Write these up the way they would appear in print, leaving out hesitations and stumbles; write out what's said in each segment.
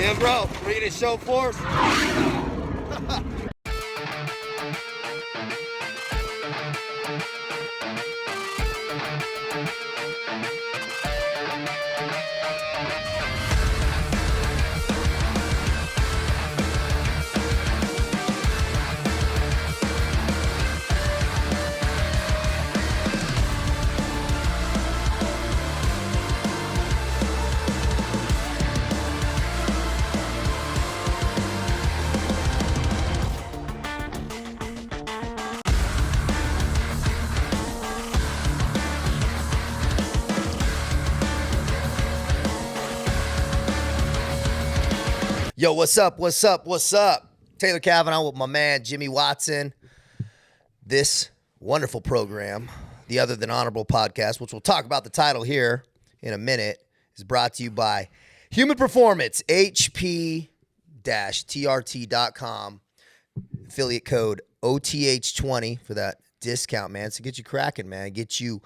Yeah, bro. Ready to show force? Yo, what's up? What's up? What's up? Taylor Cavanaugh with my man, Jimmy Watson. This wonderful program, the Other Than Honorable podcast, which we'll talk about the title here in a minute, is brought to you by Human Performance, hp-trt.com. Affiliate code OTH20 for that discount, man. So get you cracking, man. Get you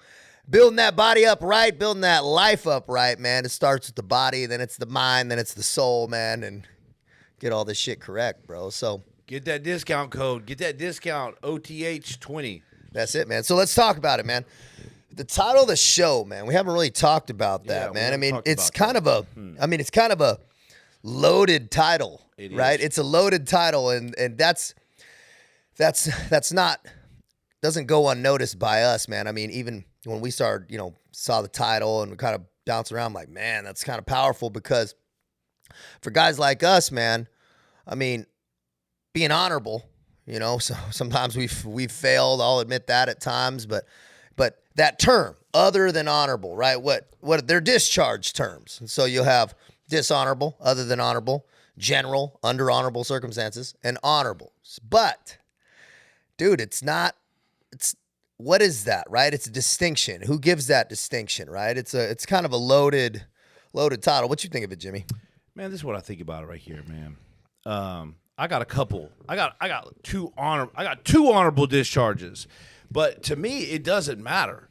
building that body up right, building that life up right, man. It starts with the body, then it's the mind, then it's the soul, man, and get all this shit correct, bro. So get that discount code. Get that discount, OTH20. That's it, man. So let's talk about it, man. The title of the show, man. We haven't really talked about that, man. I mean, it's kind of a loaded title, right? It's a loaded title, and that's not doesn't go unnoticed by us, man. I mean, even when we started, saw the title and we kind of bounced around, I'm like, man, that's kind of powerful because for guys like us, man, I mean, being honorable, so sometimes we've failed. I'll admit that at times, but that term, other than honorable, right? What they're discharge terms. And so you'll have dishonorable, other than honorable, general, under honorable circumstances, and honorable. But, dude, what is that, right? It's a distinction. Who gives that distinction, right? It's kind of a loaded title. What you think of it, Jimmy? Man, this is what I think about it right here, man. I got a couple. I got two honorable discharges, but to me, it doesn't matter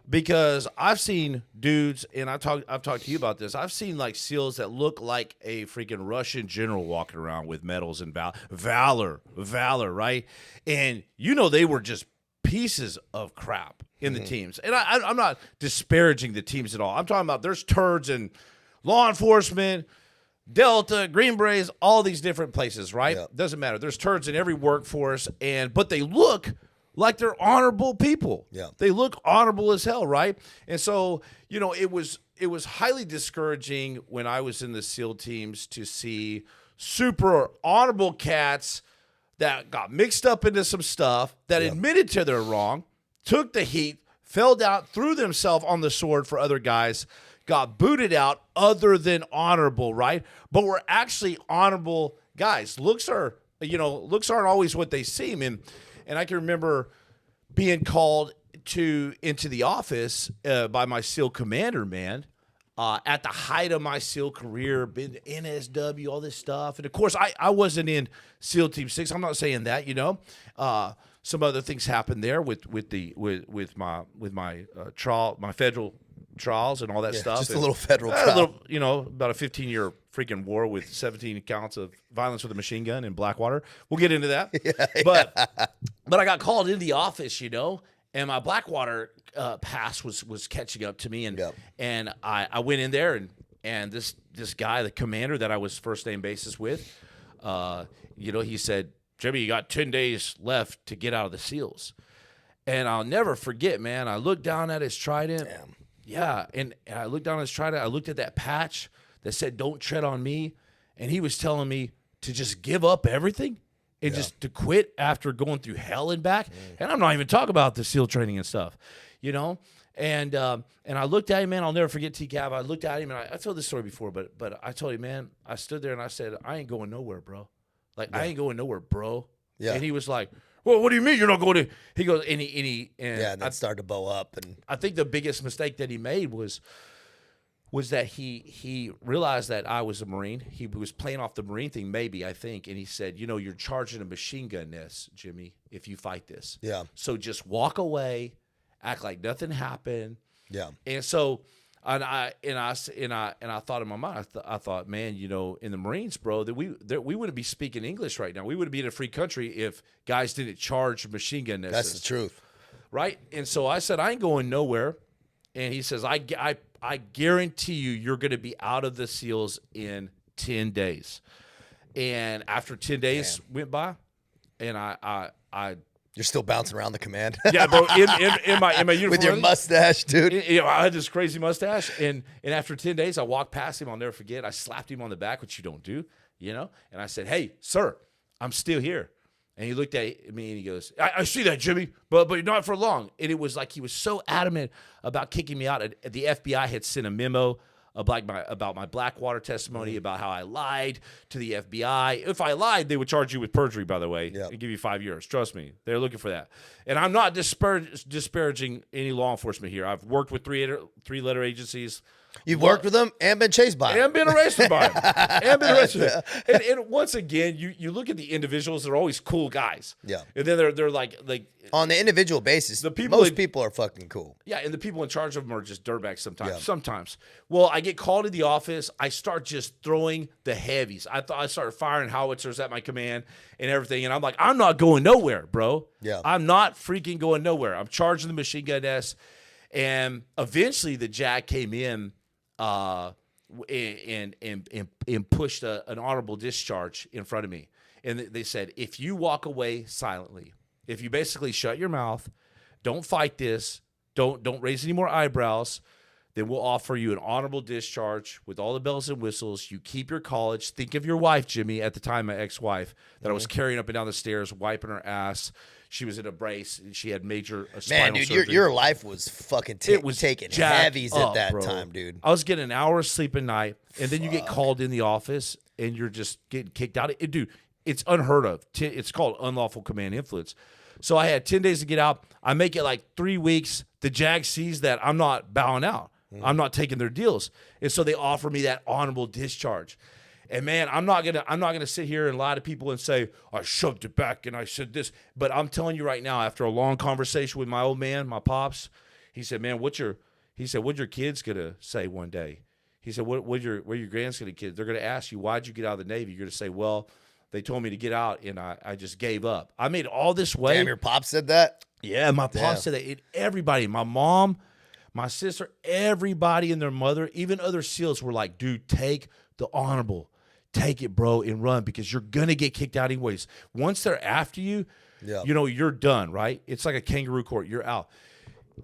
because I've seen dudes, and I've talked to you about this. I've seen like SEALs that look like a freaking Russian general walking around with medals and valor, right? And they were just pieces of crap in the teams, and I'm not disparaging the teams at all. I'm talking about there's turds in law enforcement, Delta, Green Berets, all these different places, right? Yep. Doesn't matter. There's turds in every workforce, but they look like they're honorable people. Yeah. They look honorable as hell, right? And so, it was highly discouraging when I was in the SEAL teams to see super honorable cats that got mixed up into some stuff, that admitted to their wrong, took the heat, fell down, threw themselves on the sword for other guys, got booted out, other than honorable, right? But we're actually honorable guys. Looks aren't always what they seem. And I can remember being called into the office by my SEAL commander, man, at the height of my SEAL career, been NSW, all this stuff. And of course, I wasn't in SEAL Team 6. I'm not saying that, some other things happened there with my trial, my federal trials and all that stuff. Just a little federal trial. About a 15-year freaking war with 17 counts of violence with a machine gun in Blackwater. We'll get into that. But I got called into the office, and my Blackwater pass was catching up to me, and I went in there, and this guy, the commander that I was first name basis with, he said, "Jimmy, you got 10 days left to get out of the SEALs." And I'll never forget, man, I looked down at his trident. Damn. Yeah, and I looked down at his trident. I looked at that patch that said, "Don't tread on me." And he was telling me to just give up everything and just to quit after going through hell and back. And I'm not even talking about the SEAL training and stuff, And I looked at him, man. I'll never forget T-Cav. I looked at him, and I told this story before, but I told him, man, I stood there and I said, "I ain't going nowhere, bro. I ain't going nowhere, bro." Yeah. And he was like, "Well, what do you mean you're not going to?" He goes, and that started to bow up. And I think the biggest mistake that he made was that he realized that I was a Marine. He was playing off the Marine thing, maybe, I think, and he said, "You're charging a machine gun nest, Jimmy, if you fight this. Yeah. So just walk away, act like nothing happened." Yeah. And so And I thought in my mind, I thought, man, you know, in the Marines, bro, that we wouldn't be speaking English right now. We wouldn't be in a free country if guys didn't charge machine gun nests. That's the truth. Right? And so I said, I ain't going nowhere. And he says, I guarantee you're going to be out of the SEALs in 10 days. And after 10 days went by, and I You're still bouncing around the command. yeah, bro, in my uniform with your mustache, dude. You know, I had this crazy mustache, and after 10 days, I walked past him. I'll never forget. I slapped him on the back, which you don't do, you know. And I said, "Hey, sir, I'm still here." And he looked at me and he goes, "I see that, Jimmy, but not for long." And it was like he was so adamant about kicking me out. The FBI had sent a memo about my Blackwater testimony, about how I lied to the FBI. If I lied, they would charge you with perjury, by the way, and give you 5 years. Trust me, they're looking for that. And I'm not disparaging any law enforcement here. I've worked with three-letter agencies. You've worked with them and been chased by them. And been arrested by them. And once again, you look at the individuals, they're always cool guys. Yeah. And then they're like on the individual basis, most people are fucking cool. Yeah, and the people in charge of them are just dirtbags sometimes. Yeah. Sometimes. Well, I get called to the office. I start just throwing the heavies. I started firing howitzers at my command and everything. And I'm like, I'm not going nowhere, bro. Yeah. I'm not freaking going nowhere. I'm charging the machine gun nest. And eventually the JAG came in and pushed an honorable discharge in front of me. And they said, if you walk away silently, if you basically shut your mouth, don't fight this, don't raise any more eyebrows, then we'll offer you an honorable discharge with all the bells and whistles. You keep your college. Think of your wife, Jimmy, at the time, my ex-wife, that I was carrying up and down the stairs, wiping her ass. She was in a brace. She had major spinal surgery. Man, dude, your life was fucking taking heavies at that bro. time, dude. I was getting an hour of sleep a night, and then you get called in the office, and you're just getting kicked out. Dude, it's unheard of. It's called unlawful command influence. So I had 10 days to get out. I make it like 3 weeks. The JAG sees that I'm not bowing out. I'm not taking their deals. And so they offer me that honorable discharge. And man, I'm not gonna sit here and lie to people and say I shoved it back and I said this. But I'm telling you right now, after a long conversation with my old man, my pops, he said, "Man, what your kids gonna say one day?" He said, "What your grandkids gonna kids? They're gonna ask you, why'd you get out of the Navy?" You're gonna say, "Well, they told me to get out and I just gave up." I made all this way. Damn, your pop said that? Yeah, my pop said that. Everybody, my mom, my sister, everybody and their mother, even other SEALs were like, "Dude, take the honorable. Take it, bro, and run, because you're going to get kicked out anyways. Once they're after you, you know, you're done, right? It's like a kangaroo court. You're out."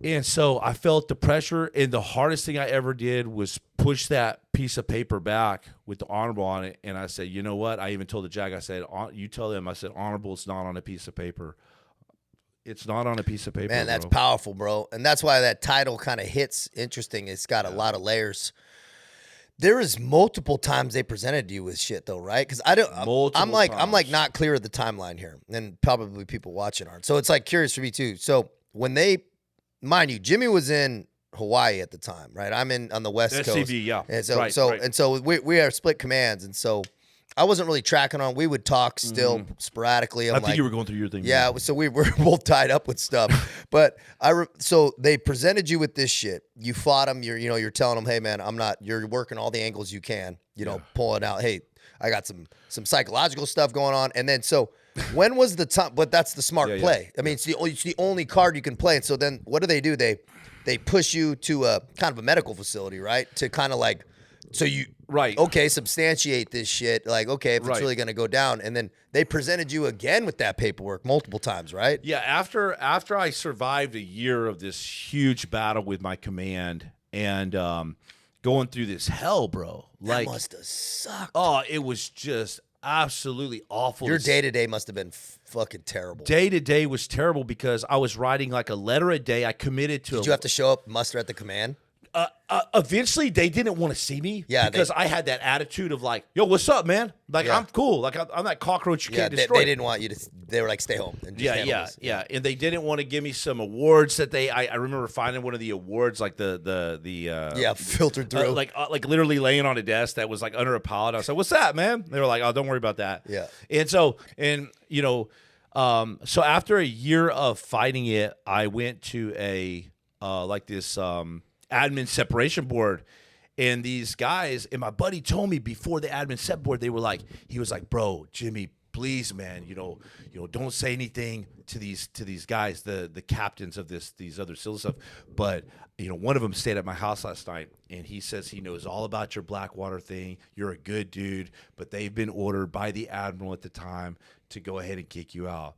And so I felt the pressure, and the hardest thing I ever did was push that piece of paper back with the honorable on it. And I said, you know what? I even told the JAG, I said, you tell them, I said, honorable is not on a piece of paper. It's not on a piece of paper, man, that's bro. powerful, bro. And that's why that title kind of hits interesting. It's got a lot of layers. There is multiple times they presented you with shit though, right? Because I'm like not clear of the timeline here, and probably people watching aren't. So it's like curious for me too. So when they, mind you, Jimmy was in Hawaii at the time, right? I'm on the West Coast. SCV, yeah. And so right. And so we are split commands, and so I wasn't really tracking on. We would talk still sporadically. I think you were going through your thing. Yeah, so we were both tied up with stuff. But so they presented you with this shit. You fought them. You're telling them, "Hey, man, I'm not." You're working all the angles you can. Pulling out. Hey, I got some psychological stuff going on. And then so when was the time? But that's the smart play. I mean, it's the only card you can play. And so then what do? They push you to a kind of a medical facility, right? To kind of like. So you substantiate this shit. Like, okay, if it's really going to go down, and then they presented you again with that paperwork multiple times, right? Yeah. After I survived a year of this huge battle with my command and going through this hell, bro, like that must have sucked. Oh, it was just absolutely awful. Your day-to-day must have been fucking terrible. Day-to-day was terrible because I was writing like a letter a day. I committed to. Did you have to show up, muster at the command? Eventually, they didn't want to see me because I had that attitude of like, "Yo, what's up, man? Like, I'm cool. Like, I'm that cockroach you can't destroy." They didn't want you to. They were like, "Stay home." And just yeah. And they didn't want to give me some awards that I remember finding one of the awards, like the filtered through, like literally laying on a desk that was like under a pallet. I was like, "What's that, man?" They were like, "Oh, don't worry about that." Yeah. And so so after a year of fighting it, I went to a admin separation board. And these guys, and my buddy told me before the admin set board, he was like, bro, Jimmy, please, man, don't say anything to these guys, the captains of these other SEAL stuff. But one of them stayed at my house last night, and he says he knows all about your Blackwater thing. You're a good dude, but they've been ordered by the Admiral at the time to go ahead and kick you out.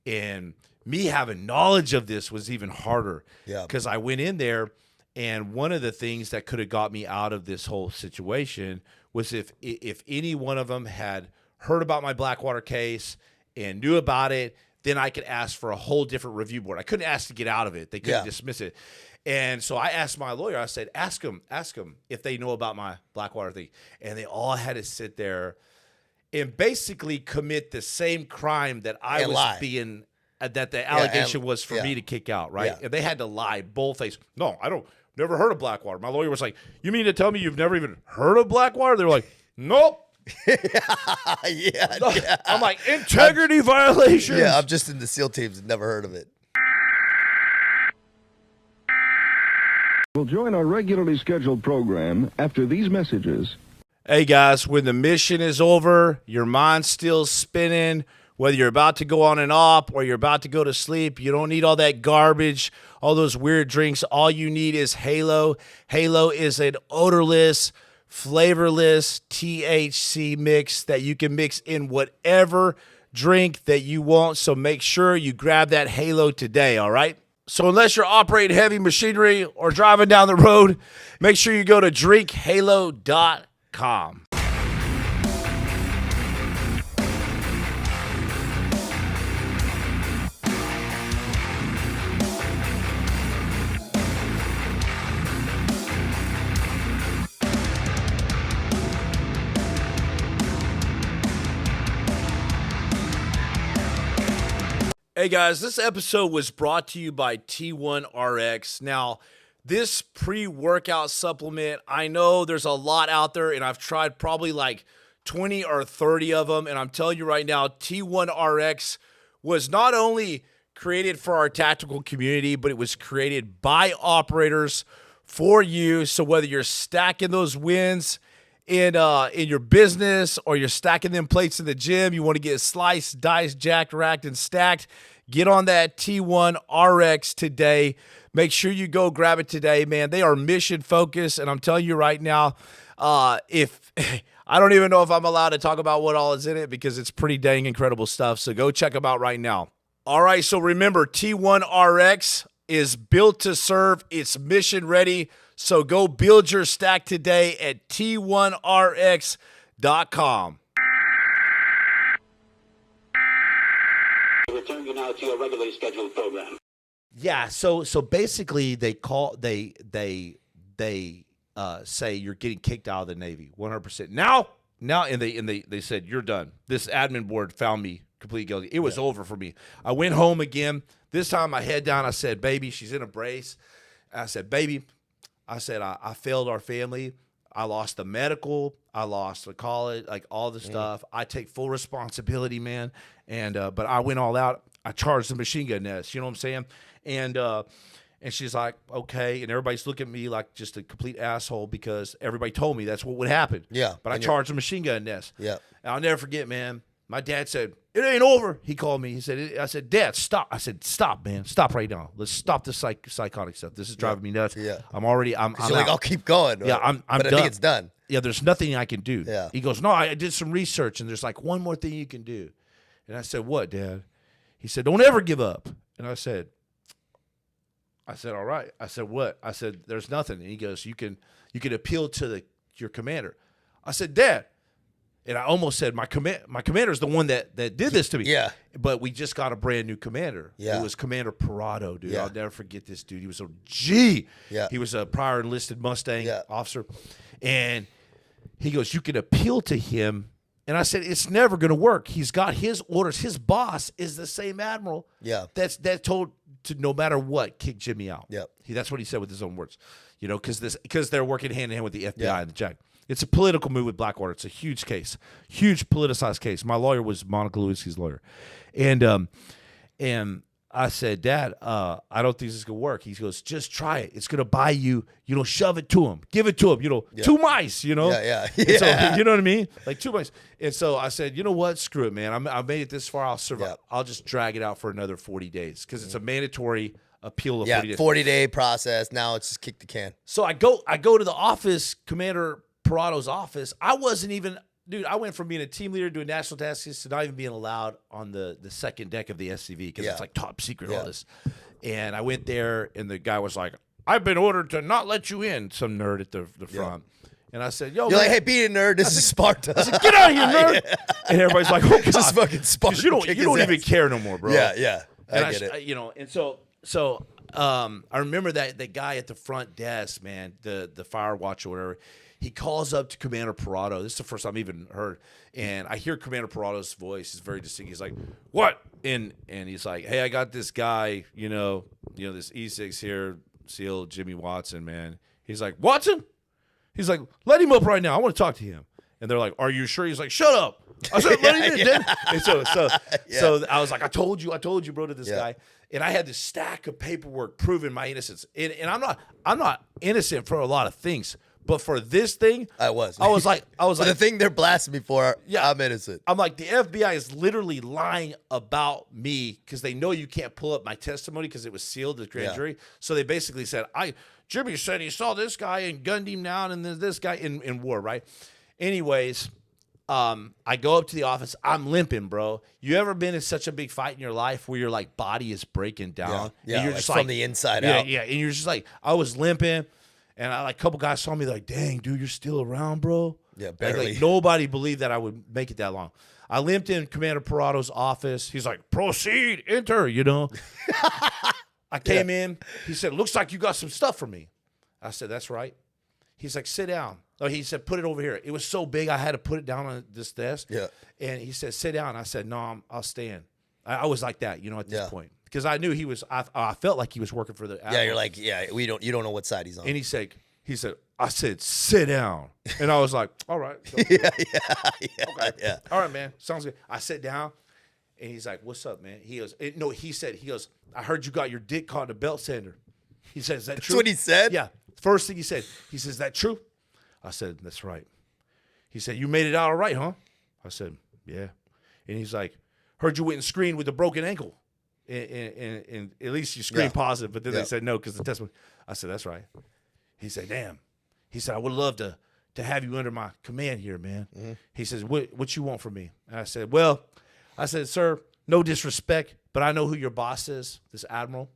And me having knowledge of this was even harder, because I went in there. And one of the things that could have got me out of this whole situation was if any one of them had heard about my Blackwater case and knew about it, then I could ask for a whole different review board. I couldn't ask to get out of it. They couldn't dismiss it. And so I asked my lawyer, I said, ask them if they know about my Blackwater thing. And they all had to sit there and basically commit the same crime that I was being, that the allegation was for me to kick out, right? Yeah. And they had to lie both ways. No, I don't. Never heard of Blackwater. My lawyer was like, you mean to tell me you've never even heard of Blackwater? They were like, nope. I'm like, integrity violation. Yeah, I'm just in the SEAL teams and never heard of it. We'll join our regularly scheduled program after these messages. Hey, guys, when the mission is over, your mind's still spinning, whether you're about to go on an op or you're about to go to sleep, you don't need all that garbage, all those weird drinks. All you need is Halo. Halo is an odorless, flavorless THC mix that you can mix in whatever drink that you want. So make sure you grab that Halo today, all right? So unless you're operating heavy machinery or driving down the road, make sure you go to drinkhalo.com. Hey guys, this episode was brought to you by T1RX. Now, this pre-workout supplement, I know there's a lot out there, and I've tried probably like 20 or 30 of them, and I'm telling you right now, T1RX was not only created for our tactical community, but it was created by operators for you. So whether you're stacking those wins in your business or you're stacking them plates in the gym, you want to get sliced, diced, jacked, racked, and stacked, get on that T1RX today. Make sure you go grab it today, man. They are mission focused, and I'm telling you right now, if I don't even know if I'm allowed to talk about what all is in it because it's pretty dang incredible stuff. So go check them out right now. All right, so remember, T1RX is built to serve. It's mission ready. So go build your stack today at T1RX.com. Return you now to your regularly scheduled program. Yeah, so basically they say you're getting kicked out of the Navy 100%. Now and they said you're done. This admin board found me completely guilty. It was over for me. I went home again. This time my head down. I said, baby, she's in a brace. I said, baby, I failed our family. I lost the medical. I lost the college, like all the stuff. I take full responsibility, man. And but I went all out. I charged the machine gun nest. You know what I'm saying? And she's like, okay. And everybody's looking at me like just a complete asshole because everybody told me that's what would happen. Yeah. But I charged the machine gun nest. Yeah. And I'll never forget, man. My dad said, it ain't over. He called me. He said, I said, Dad, stop. I said, stop, man. Stop right now. Let's stop this psychotic stuff. This is driving me nuts. Yeah. I'm you're like, out. I'll keep going. Yeah, I'm but done. I think it's done. Yeah, there's nothing I can do. Yeah. He goes, no, I did some research, and there's like one more thing you can do. And I said, what, Dad? He said, don't ever give up. And I said, all right. I said, what? I said, there's nothing. And he goes, you can appeal to your commander. I said, Dad. And I almost said, my commander's the one that did this to me. Yeah. But we just got a brand new commander. Yeah. It was Commander Parado, dude. Yeah. I'll never forget this dude. He was a G. Yeah. He was a prior enlisted Mustang Yeah. officer. And he goes, you can appeal to him. And I said, it's never going to work. He's got his orders. His boss is the same admiral. Yeah. That's told to no matter what, kick Jimmy out. Yep. That's what he said with his own words. You know, because they're working hand in hand with the FBI Yeah. and the JAG. It's a political move with Blackwater. It's a huge case, huge politicized case. My lawyer was Monica Lewinsky's lawyer, and I said, Dad, I don't think this is going to work. He goes, just try it. It's going to buy you, shove it to him. Give it to him, 2 mice, Yeah. And so, you know what I mean? Like 2 mice. And so I said, you know what? Screw it, man. I made it this far. I'll survive. Yep. I'll just drag it out for another 40 days because it's a mandatory appeal of 40 Yeah, days. 40-day process. Now it's just kick the can. So I go to the office, Commander Parado's office. I wasn't even... Dude, I went from being a team leader doing national tasks to not even being allowed on the second deck of the SCV because it's like top secret, all this. And I went there, and the guy was like, I've been ordered to not let you in, some nerd at the front. And I said, yo, You're man. like, hey, beat it, nerd. This is Sparta. I said, get out of here, nerd. And everybody's like, oh, God. This is fucking Sparta. You don't even care no more, bro. Yeah. I get it. And so I remember that guy at the front desk, man, the fire watch or whatever. He calls up to Commander Parado. This is the first time I've even heard. And I hear Commander Parado's voice. It's very distinct. He's like, what? And he's like, hey, I got this guy, this E6 here, SEAL Jimmy Watson, man. He's like, Watson? He's like, let him up right now. I want to talk to him. And they're like, are you sure? He's like, shut up. I said, let him in, then. And so I was like, I told you, bro, to this guy. And I had this stack of paperwork proving my innocence. And I'm not innocent for a lot of things. But for this thing, I was like, the thing they're blasting me for, I'm innocent. I'm like, the FBI is literally lying about me because they know you can't pull up my testimony because it was sealed to the grand jury. So they basically said, Jimmy said he saw this guy and gunned him down, and then this guy in war, right? Anyways, I go up to the office. I'm limping, bro. You ever been in such a big fight in your life where your like body is breaking down? Yeah, and you're like just from the inside out. Yeah, and you're just like, I was limping. And a couple guys saw me like, dang, dude, you're still around, bro. Yeah, barely. Like nobody believed that I would make it that long. I limped in Commander Parado's office. He's like, proceed, enter, I came in. He said, looks like you got some stuff for me. I said, that's right. He's like, sit down. Oh, he said, put it over here. It was so big, I had to put it down on this desk. Yeah. And he said, sit down. I said, no, I'll stand. I was like that, at this point. Because I knew he was, I felt like he was working for the Admiral. Yeah, you're like, you don't know what side he's on. And he said, I said, sit down. And I was like, all right. So, okay. All right, man. Sounds good. I sat down, and he's like, what's up, man? He goes, I heard you got your dick caught in a belt sander. He said, is that true? That's what he said? Yeah. First thing he said. He says, is that true? I said, that's right. He said, you made it out all right, huh? I said, yeah. And he's like, heard you went and screened with a broken ankle. And at least you screened positive, but then they said no because the testimony. I said, that's right. He said, damn. He said, I would love to have you under my command here, man. Mm-hmm. He says, what you want from me? And I said, sir, no disrespect, but I know who your boss is, this Admiral.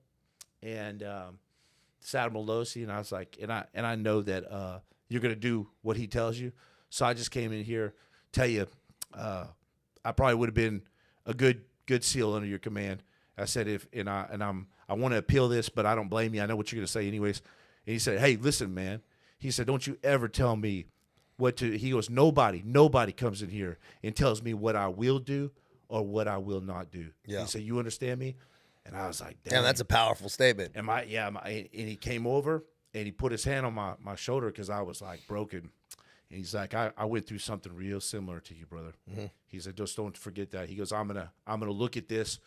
And this Admiral Losey. And I was like, and I know that you're going to do what he tells you. So I just came in here, tell you, I probably would have been a good SEAL under your command. I said, I want to appeal this, but I don't blame you. I know what you're going to say anyways. And he said, hey, listen, man. He said, don't you ever tell me what to, he goes, nobody comes in here and tells me what I will do or what I will not do. Yeah. He said, you understand me? And I was like, damn, that's a powerful statement. And and he came over and he put his hand on my shoulder because I was like broken. And he's like, I went through something real similar to you, brother. Mm-hmm. He said, just don't forget that. He goes, I'm gonna look at this.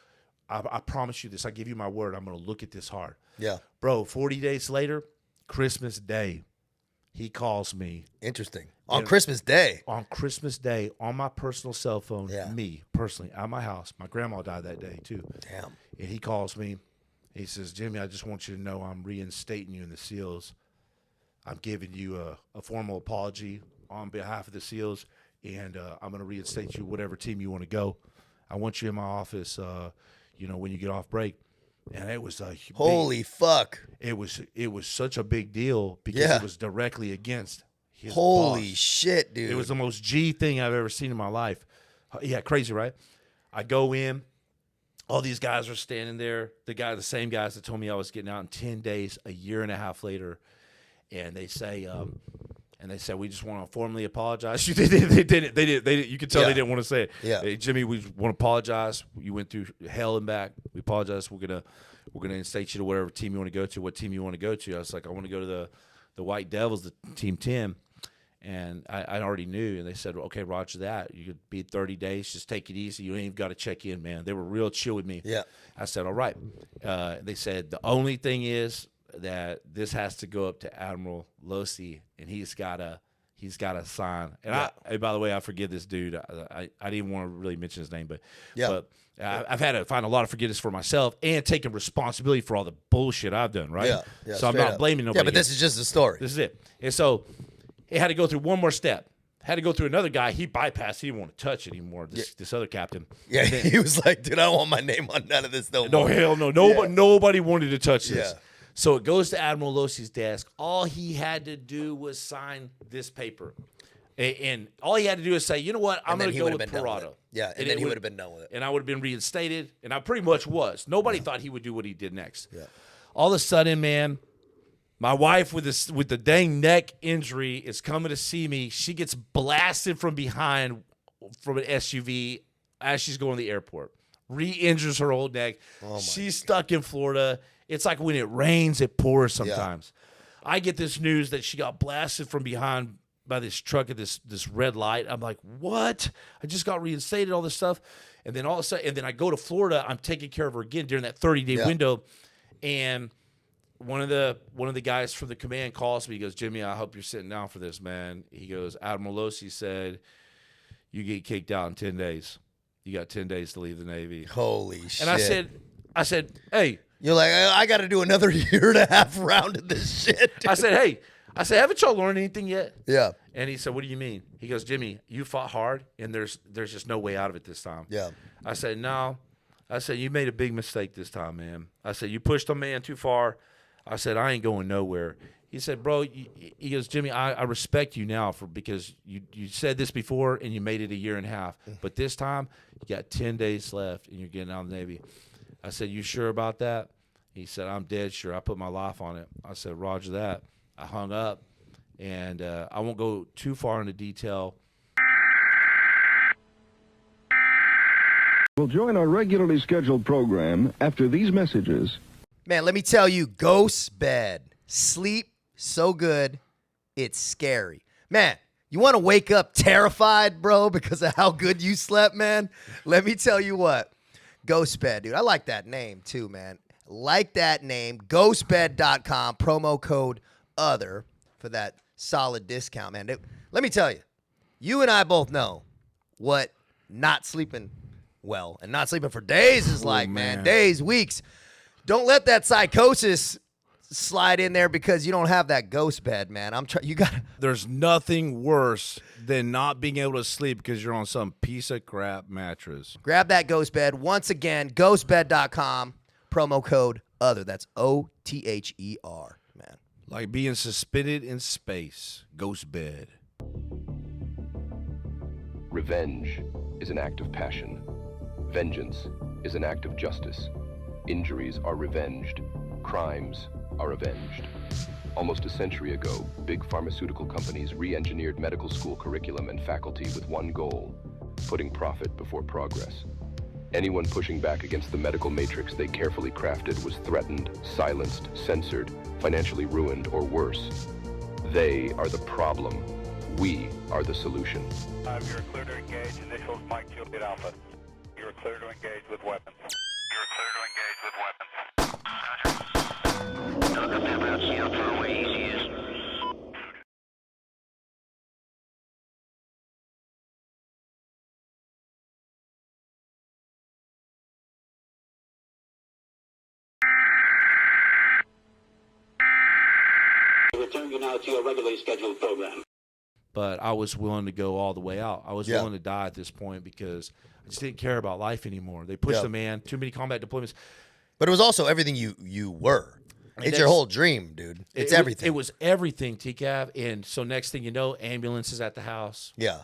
I promise you this. I give you my word. I'm gonna look at this hard. Yeah, bro. 40 days later, Christmas Day, he calls me. Interesting. On Christmas Day. On Christmas Day, on my personal cell phone. Yeah. Me personally at my house. My grandma died that day too. Damn. And he calls me. He says, Jimmy, I just want you to know I'm reinstating you in the SEALs. I'm giving you a formal apology on behalf of the SEALs, and I'm going to reinstate you whatever team you want to go. I want you in my office, when you get off break. And it was a holy fuck. It was such a big deal because it was directly against his holy boss. Shit, dude. It was the most G thing I've ever seen in my life. Yeah, crazy, right? I go in. All these guys are standing there. The same guys that told me I was getting out in 10 days, a year and a half later. And they say, we just want to formally apologize. They didn't. You could tell they didn't want to say it. Yeah. Hey, Jimmy, we want to apologize. You went through hell and back. We apologize. We're gonna instate you to whatever team you want to go to. What team you want to go to? I was like, I want to go to the White Devils, the Team 10. And I already knew, and they said, okay, roger that. You could be 30 days. Just take it easy. You ain't even got to check in, man. They were real chill with me. Yeah. I said, all right. They said, the only thing is that this has to go up to Admiral Losi, and he's got to sign. And by the way, I forgive this dude. I didn't even want to really mention his name, but I've had to find a lot of forgiveness for myself and taking responsibility for all the bullshit I've done, right? Yeah, so I'm not blaming nobody. Yeah, but this is just a story. This is it. And so it had to go through one more step. Had to go through another guy. He bypassed. He didn't want to touch it anymore. This other captain. Yeah, he was like, dude, I don't want my name on none of this no more. No, hell no. Nobody wanted to touch this. Yeah. So it goes to Admiral Losi's desk. All he had to do was sign this paper. And all he had to do is say, you know what, I'm going to go with Parado. Yeah, and then he would have been done with it. And I would have been reinstated, and I pretty much was. Nobody thought he would do what he did next. Yeah. All of a sudden, man, my wife with the dang neck injury is coming to see me. She gets blasted from behind from an SUV as she's going to the airport. Re-injures her old neck. She's stuck in Florida. It's like when it rains, it pours sometimes. Yeah. I get this news that she got blasted from behind by this truck at this red light. I'm like, what? I just got reinstated, all this stuff. And then all of a sudden, and then I go to Florida. I'm taking care of her again during that 30-day window. And one of the guys from the command calls me. He goes, Jimmy, I hope you're sitting down for this, man. He goes, Admiral Losi said, you get kicked out in 10 days. You got 10 days to leave the Navy. Holy shit. And I said, hey. You're like, I got to do another year and a half round of this shit. Dude. I said, hey. I said, haven't y'all learned anything yet? Yeah. And he said, what do you mean? He goes, Jimmy, you fought hard, and there's just no way out of it this time. Yeah. I said, no. I said, you made a big mistake this time, man. I said, you pushed a man too far. I said, I ain't going nowhere. He said, bro, he goes, Jimmy, I respect you now because you said this before, and you made it a year and a half. But this time, you got 10 days left, and you're getting out of the Navy. I said, you sure about that? He said, I'm dead sure. I put my life on it. I said, roger that. I hung up, and I won't go too far into detail. We'll join our regularly scheduled program after these messages. Man, let me tell you, ghost bed. Sleep so good, it's scary. Man, you want to wake up terrified, bro, because of how good you slept, man? Let me tell you what. Ghost bed, dude. I like that name, too, man. Like that name. Ghostbed.com, promo code OTHER for that solid discount, man. Let me tell you, you and I both know what not sleeping well and not sleeping for days is like, man. Days, weeks. Don't let that psychosis slide in there because you don't have that ghost bed, man. You got. There's nothing worse than not being able to sleep because you're on some piece of crap mattress. Grab that ghost bed. Once again, ghostbed.com, promo code OTHER. That's OTHER, man. Like being suspended in space. Ghost bed. Revenge is an act of passion. Vengeance is an act of justice. Injuries are revenged. Crimes are avenged. Almost a century ago, big pharmaceutical companies re-engineered medical school curriculum and faculty with one goal: putting profit before progress. Anyone pushing back against the medical matrix they carefully crafted was threatened, silenced, censored, financially ruined, or worse. They are the problem. We are the solution. You're clear to engage. Initials Mike Juliet Alpha. You're clear to engage with weapons. You're clear to engage with weapons. Talking about see how far away he is. Return you now to your regularly scheduled program. But I was willing to go all the way out. I was willing to die at this point because I just didn't care about life anymore. They pushed a man, too many combat deployments. But it was also everything you were. It's your whole dream, dude. It's everything. It was everything, TCAV. And so next thing you know, ambulance is at the house. Yeah.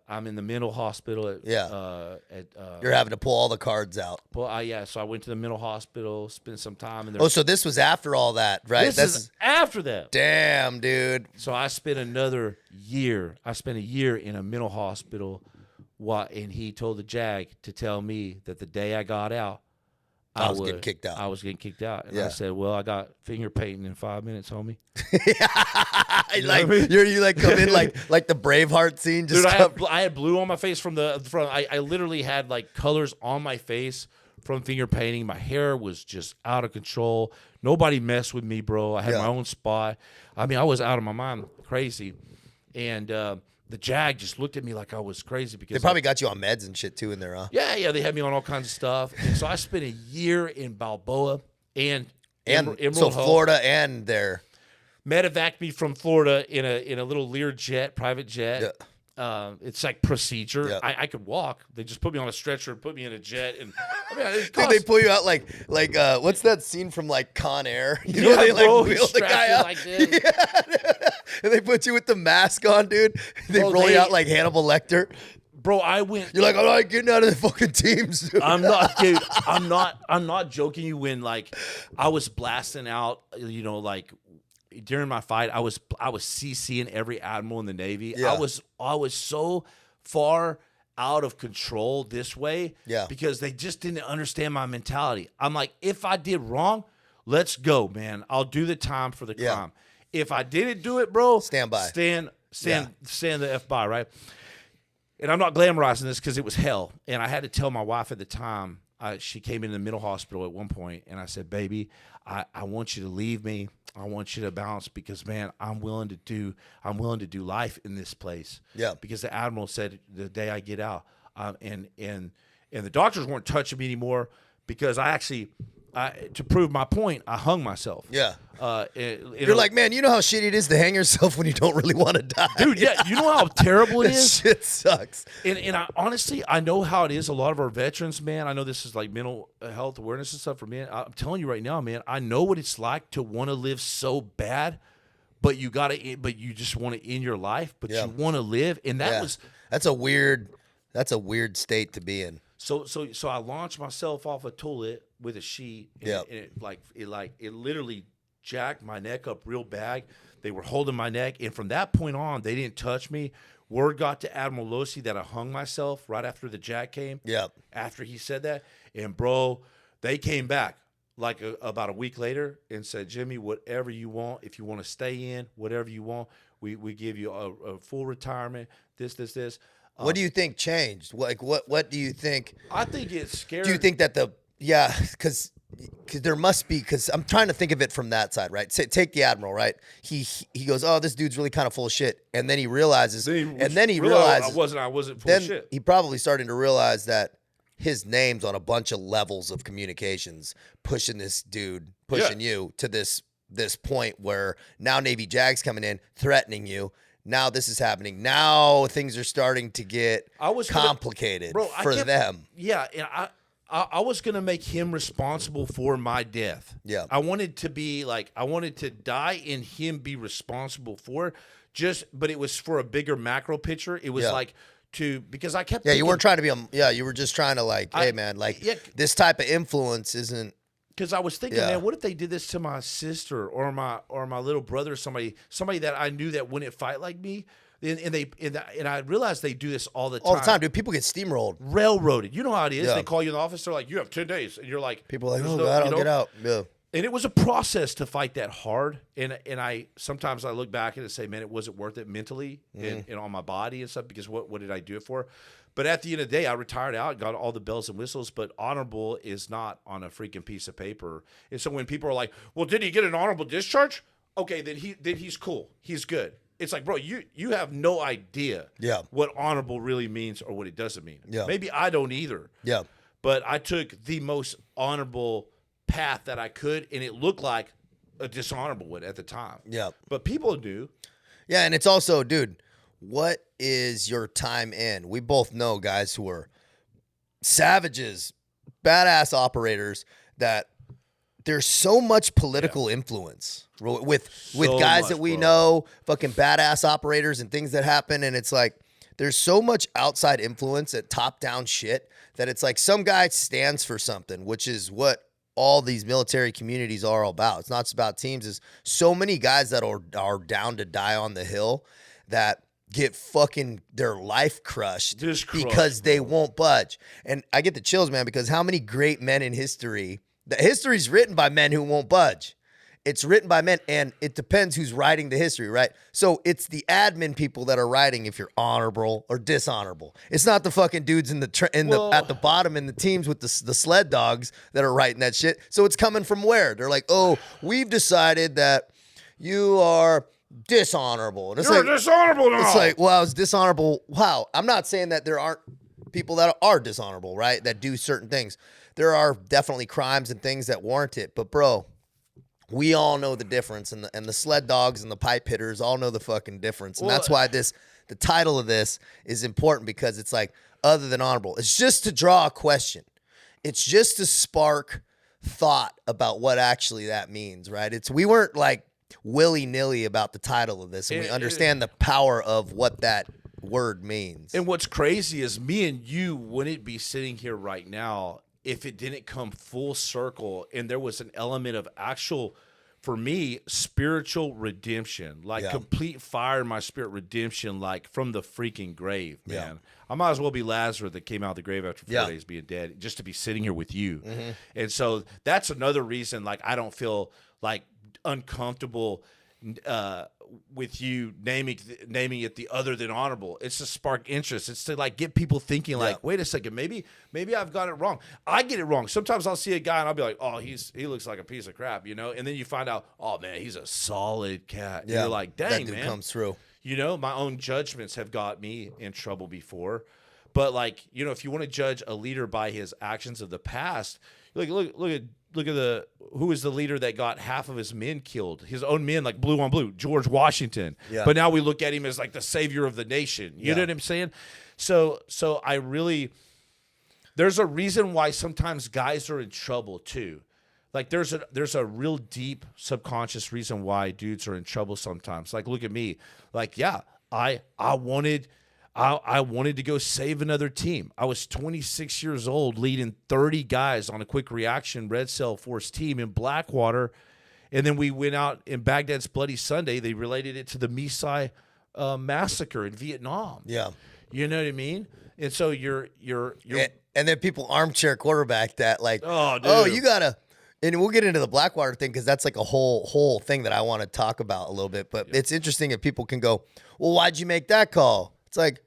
I'm in the mental hospital. You're having to pull all the cards out. Well, so I went to the mental hospital, spent some time in there. Oh, so this was after all that, right? This is after that. Damn, dude. So I spent another year. I spent a year in a mental hospital, and he told the JAG to tell me that the day I got out, I was getting kicked out. I was getting kicked out. And Yeah. I said, well, I got finger painting in 5 minutes, homie. Like, know what I mean? you like come in like the Braveheart scene. Just Dude, I had blue on my face from I literally had like colors on my face from finger painting. My hair was just out of control. Nobody messed with me, bro. I had my own spot. I mean, I was out of my mind, crazy. And the JAG just looked at me like I was crazy because they probably got you on meds and shit too in there, huh? Yeah, they had me on all kinds of stuff. And so I spent a year in Balboa and Emerald so Hill. Florida and there. Medevaced me from Florida in a little Lear jet, private jet. Yeah. It's like procedure. Yeah. I could walk. They just put me on a stretcher and put me in a jet. And I mean, it Dude, cost, they pull you out like what's that scene from like Con Air? You know, yeah, they like bro, wheel the guy out. like this. Yeah. And they put you with the mask on, dude. They Bro, roll you out like Hannibal Lecter. Bro, I went. You're like, I'm not getting out of the fucking teams, dude. I'm not, dude. I'm not joking you. When like I was blasting out, you know, like during my fight, I was CCing every admiral in the Navy. Yeah. I was so far out of control this way. Yeah. Because they just didn't understand my mentality. I'm like, if I did wrong, let's go, man. I'll do the time for the Yeah. crime. If I didn't do it, bro, Stand by. Stand the F by, right? And I'm not glamorizing this because it was hell. And I had to tell my wife at the time, she came in the mental hospital at one point, and I said, baby, I want you to leave me. I want you to bounce because, man, I'm willing to do life in this place. Yeah. Because the Admiral said the day I get out, and the doctors weren't touching me anymore because I actually, to prove my point, I hung myself. Yeah. You're You're like, man, you know how shitty it is to hang yourself when you don't really want to die. dude, yeah, you know how terrible it That is? shit sucks. And I honestly, I know how it is. A lot of our veterans, man, I know this is like mental health awareness and stuff for me. I'm telling you right now, man, I know what it's like to want to live so bad, but you just want to end your life, but Yeah. you want to live. And that Yeah. was, That's a weird state to be in. so I launched myself off a toilet with a sheet. And, Yeah. and it literally jacked my neck up real bad. They were holding my neck. And from that point on, they didn't touch me. Word got to Admiral Losi that I hung myself right after the jack came. Yeah. After he said that. And, bro, they came back like about a week later and said, Jimmy, whatever you want, if you want to stay in, whatever you want, we give you a full retirement, this. What do you think changed? Like, what do you think? I think it's scary. Do you think that because there must be, because I'm trying to think of it from that side, right? Take the Admiral, right? He goes, oh, this dude's really kind of full of shit, and then he realizes, I wasn't full of shit. He probably started to realize that his name's on a bunch of levels of communications, pushing this dude, you to this point where now Navy JAG's coming in, threatening you. Now this is happening. Now things are starting to get complicated for them. Yeah, and I was gonna make him responsible for my death. Yeah. I wanted to die and him be responsible for it. But it was for a bigger macro picture. It was because I kept you weren't trying to be you were just trying to hey man, this type of influence isn't. Because I was thinking, man, what if they did this to my sister or my little brother or somebody that I knew that wouldn't fight like me? And I realized they do this all the time. All the time, dude. People get steamrolled. Railroaded. You know how it is. Yeah. They call you in the office. They're like, you have 10 days. And you're like. People are like, oh, God, I'll get out. Yeah. And it was a process to fight that hard. And sometimes I look back and say, man, it wasn't worth it mentally and on my body and stuff, because what did I do it for? But at the end of the day, I retired out, got all the bells and whistles, but honorable is not on a freaking piece of paper. And so when people are like, well, did he get an honorable discharge? Okay, then he's cool. He's good. It's like, bro, you have no idea what honorable really means or what it doesn't mean. Yeah. Maybe I don't either. Yeah. But I took the most honorable path that I could, and it looked like a dishonorable one at the time. Yeah. But people do. Yeah, and it's also, dude, what is your time in? We both know guys who are savages, badass operators, that there's so much political influence with guys that we know, fucking badass operators and things that happen. And it's like, there's so much outside influence at top down shit that it's like some guy stands for something, which is what all these military communities are all about. It's not just about teams. It's so many guys that are down to die on the hill that get fucking their life crushed because they won't budge. And I get the chills, man, because how many great men in history The history's written by men who won't budge. It's written by men, and it depends who's writing the history, right? So it's the admin people that are writing if you're honorable or dishonorable. It's not the fucking dudes at the bottom in the teams with the sled dogs that are writing that shit. So it's coming from where? They're like, oh, we've decided that you are dishonorable. And it's You're dishonorable now. It's like, well, I was dishonorable. Wow. I'm not saying that there aren't people that are dishonorable, right? That do certain things. There are definitely crimes and things that warrant it. But, bro, we all know the difference, and the sled dogs and the pipe hitters all know the fucking difference. And that's why the title of this is important, because it's like, other than honorable. It's just to draw a question. It's just to spark thought about what actually that means, right? We weren't like willy-nilly about the title of this, and we understand the power of what that word means. And what's crazy is me and you wouldn't be sitting here right now if it didn't come full circle and there was an element of actual, for me, spiritual redemption, like complete fire in my spirit redemption, like from the freaking grave, man. I might as well be Lazarus that came out of the grave after 4 days being dead, just to be sitting here with you. And so that's another reason, like, I don't feel like uncomfortable with you naming it the other than honorable. It's to spark interest. It's to like get people thinking like, wait a second, maybe I've got it wrong. I get it wrong. Sometimes I'll see a guy and I'll be like, oh, he looks like a piece of crap, you know? And then you find out, oh man, he's a solid cat. And you're like, dang, that dude man. comes through. You know, my own judgments have got me in trouble before. But like, you know, if you want to judge a leader by his actions of the past, look at who is the leader that got half of his men killed, his own men, like blue on blue, George Washington. But now we look at him as like the savior of the nation. You know what I'm saying? So I really, there's a reason why sometimes guys are in trouble too. Like there's a real deep subconscious reason why dudes are in trouble sometimes. Like look at me. Like I wanted to go save another team. I was 26 years old, leading 30 guys on a quick reaction Red Cell Force team in Blackwater. And then we went out in Baghdad's Bloody Sunday. They related it to the Misai massacre in Vietnam. Yeah. You know what I mean? And so you're and then people armchair quarterback that like, oh, dude. oh, you gotta, and we'll get into the Blackwater thing because that's like a whole thing that I want to talk about a little bit. But it's interesting if people can go, well, why'd you make that call? It's like,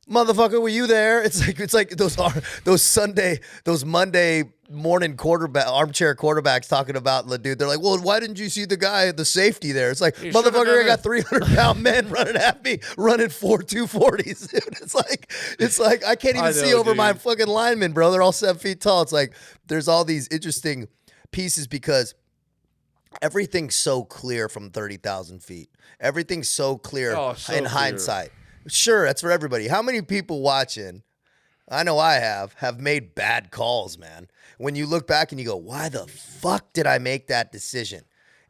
motherfucker, were you there? It's like those Monday morning armchair quarterbacks talking about the dude. They're like, well, why didn't you see the safety there? It's like, motherfucker, I got 300-pound men running at me, running 240s, dude. It's like I can't even see over my fucking linemen, bro. They're all 7 feet tall. It's like there's all these interesting pieces because everything's so clear from 30,000 feet. Everything's so clear in hindsight. Sure, that's for everybody. How many people watching, I know I have made bad calls, man. When you look back and you go, why the fuck did I make that decision?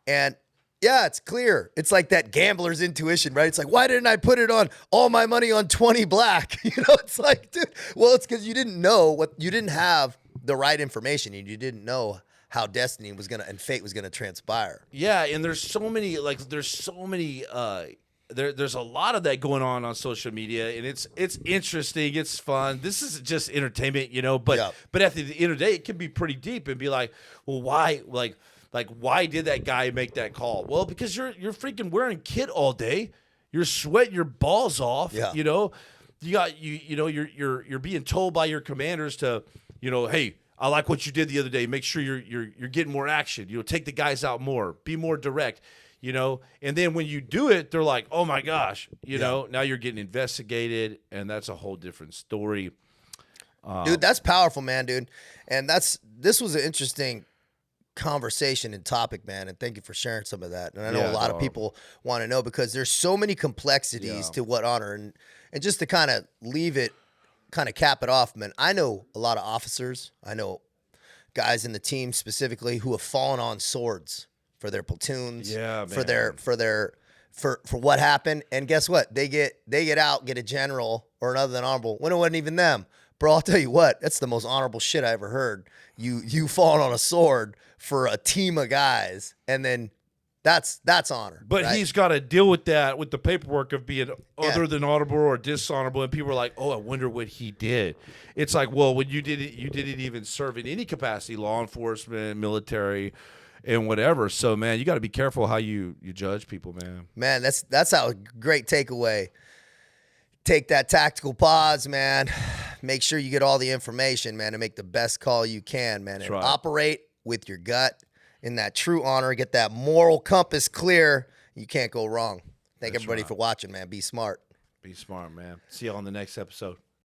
And yeah, it's clear. It's like that gambler's intuition, right? It's like, why didn't I put it on all my money on 20 black? You know, it's like, dude, well, it's because you didn't have the right information and you didn't know how destiny was going to and fate was going to transpire. Yeah, and there's so many there's a lot of that going on social media, and it's interesting, it's fun. This is just entertainment, you know. But at the end of the day, it can be pretty deep and be like, well, why, like why did that guy make that call? Well, because you're freaking wearing kit all day, you're sweating your balls off, you know. You're being told by your commanders to, you know, hey, I like what you did the other day. Make sure you're getting more action. You know, take the guys out more, be more direct. You know, and then when you do it, they're like, oh my gosh, you know, now you're getting investigated, and that's a whole different story. Dude, that's powerful, man, dude. And this was an interesting conversation and topic, man, and thank you for sharing some of that. And I know a lot of people want to know because there's so many complexities to what honor, and just to kind of cap it off, man, I know a lot of officers, I know guys in the team specifically who have fallen on swords for their platoons, for what happened, and guess what? They get out, get a general or another than honorable when it wasn't even them, bro. I'll tell you what, that's the most honorable shit I ever heard. You falling on a sword for a team of guys, and then That's honor. But right? he's got to deal with that, with the paperwork of being other than honorable or dishonorable. And people are like, oh, I wonder what he did. It's like, well, when you did it, you didn't even serve in any capacity, law enforcement, military, and whatever. So, man, you got to be careful how you judge people, man. Man, that's a great takeaway. Take that tactical pause, man. Make sure you get all the information, man, to make the best call you can, man. And operate with your gut in that true honor. Get that moral compass clear. You can't go wrong. Thank everybody for watching, man. Be smart. Be smart, man. See you on the next episode.